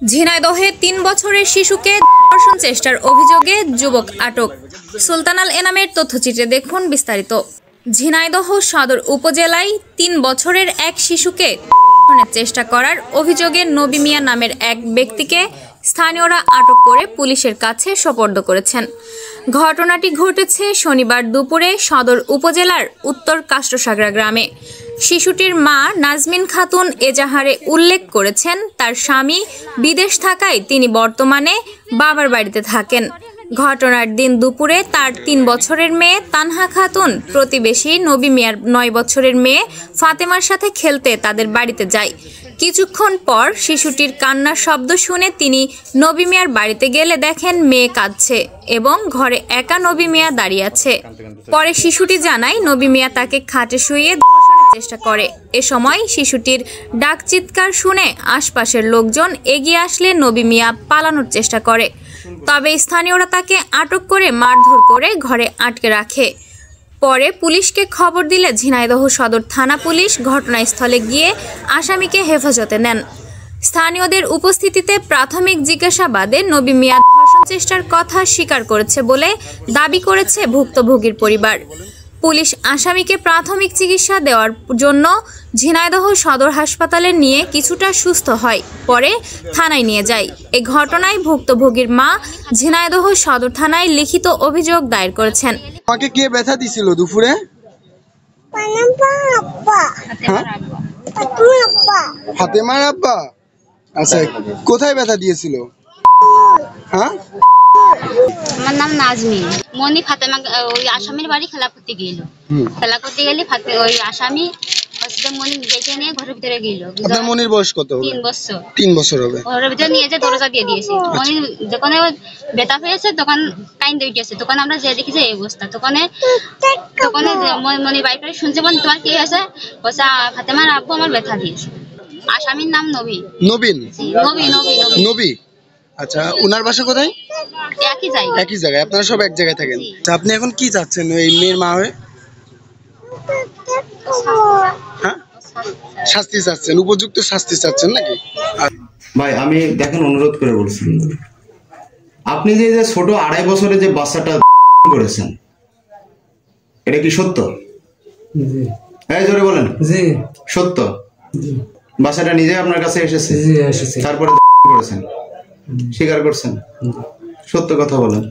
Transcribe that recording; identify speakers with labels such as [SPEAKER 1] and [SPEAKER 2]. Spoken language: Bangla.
[SPEAKER 1] ঝিনাইদহে ৩ বছরের শিশুকে ধর্ষণ চেষ্টার অভিযোগে যুবক আটক। সুলতানাল এনামের তথ্যচিত্রে দেখুন বিস্তারিত। ঝিনাইদহ সদর উপজেলায় ৩ বছরের এক শিশুকে ধর্ষণের চেষ্টা করার অভিযোগে নবী মিয়া নামের এক ব্যক্তিকে স্থানীয়রা আটক করে পুলিশের কাছে সোপর্দ করেছেন। ঘটনাটি ঘটেছে শনিবার দুপুরে সদর উপজেলার উত্তর কাষ্টসাগরা গ্রামে। শিশুটির মা নাজমিন খাতুন এজাহারে উল্লেখ করেছেন, তার স্বামী বিদেশ থাকায় তিনি বর্তমানে বাবার বাড়িতে থাকেন। ঘটনার দিন দুপুরে তার ৩ বছরের মেয়ে তানহা খাতুন প্রতিবেশী নবী মিয়ার ৯ বছরের মেয়ে ফাতেমার সাথে খেলতে তাদের বাড়িতে যায়। কিছুক্ষণ পর শিশুটির কান্নার শব্দ শুনে তিনি নবী মিয়ার বাড়িতে গেলে দেখেন মেয়ে কাঁদছে এবং ঘরে একা নবী মিয়া দাঁড়িয়ে আছে। পরে শিশুটি জানায় নবী মিয়া তাকে খাটে শুইয়ে ধর্ষণের চেষ্টা করে। এ সময় শিশুটির ডাক চিৎকার শুনে আশপাশের লোকজন এগিয়ে আসলে নবী মিয়া পালানোর চেষ্টা করে। তবে স্থানীয়রা তাকে আটক করে মারধর করে ঘরে আটকে রাখে। পরে পুলিশকে খবর দিলে ঝিনাইদহ সদর থানা পুলিশ ঘটনাস্থলে গিয়ে আসামিকে হেফাজতে নেন। স্থানীয়দের উপস্থিতিতে প্রাথমিক জিজ্ঞাসাবাদে নবী মিয়া ধর্ষণ চেষ্টার কথা স্বীকার করেছে বলে দাবি করেছে ভুক্তভোগীর পরিবার। পুলিশ আসামিকে প্রাথমিক চিকিৎসা দেওয়ার জন্য ঝিনাইদহ সদর হাসপাতালে নিয়ে কিছুটা সুস্থ হয়, পরে থানায় নিয়ে যায়। এই ঘটনায় ভুক্তভোগীর মা ঝিনাইদহ সদর থানায় লিখিত অভিযোগ দায়ের করেছেন।
[SPEAKER 2] আমাকে কে ব্যথা দিছিল দুপুরে? ফাতেমার আব্বা। আচ্ছা, কোথায় ব্যথা দিয়েছিল? হ্যাঁ,
[SPEAKER 3] আমার নাম নাজমিন। মনি ফাতেমা ওই আসামির বাড়ি খেলা করতে গেল। খেলা করতে গেলে ওই আসামি মনি ডেকে নিয়ে ঘরের ভিতরে গেল।
[SPEAKER 2] আপনার মনির বয়স কত?
[SPEAKER 3] 3 বছর।
[SPEAKER 2] 3 বছর হবে।
[SPEAKER 3] ঘরের ভিতরে নিয়ে যে দরজা দিয়ে দিয়েছে। মনি যখন ব্যথা পেয়েছে তখন কাইন্দে উঠেছে। তখন আমরা যে দেখি যে এই অবস্থা। তখন মনি বাইরে শুনছে, বল তোমার কি হয়েছে? বলছে ফাতেমার আব্বু আমার ব্যথা দিয়েছে। আসামির নাম নবী।
[SPEAKER 2] নবীন? নবী। আচ্ছা, ওনার বাসা কোথায়? একই জায়গায়। আপনারা সব এক জায়গায় থাকেন। আপনি এখন কি চাচ্ছেন এই মেয়ের মা হয়ে? হ্যাঁ, শাস্তি চাচ্ছেন, উপযুক্ত শাস্তি চাচ্ছেন নাকি?
[SPEAKER 4] ভাই আমি দেখেন অনুরোধ করে বলছি, আপনি যে ছোট 2.5 বছরের যে বাচ্চাটা করেছেন, এটা কি সত্য? এই জোরে বলেন।
[SPEAKER 5] জি
[SPEAKER 4] সত্য। বাচ্চাটা নিজে আপনার কাছে এসেছে?
[SPEAKER 5] জি এসেছে।
[SPEAKER 4] তারপরে করেছেন, স্বীকার করছেন? সত্য কথা বলেন।